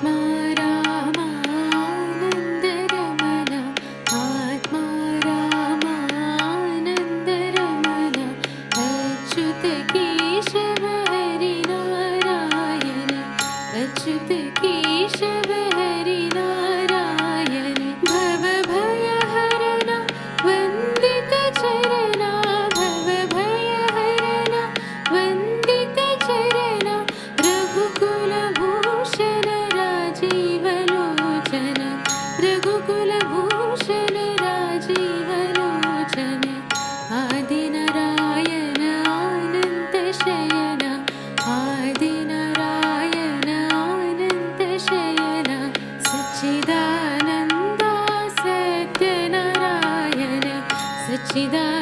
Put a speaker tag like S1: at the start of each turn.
S1: आत्मा रामानन्दरमण आत्मा रामानन्दरमण अच्युत केशव हरिनारायण अच्युत केशव हरिनारायण भवभयहरण वन्दित चरणा भवभयहरण वन्दित चरणा रघुकुलभूषण राजीवलोचन रघुकुलभूषण राजीवलोचन आदिनारायण अनन्तशयन आदिनारायण अनन्तशयन सच्चिदानन्द सत्यनारायण सच्चिदानन्द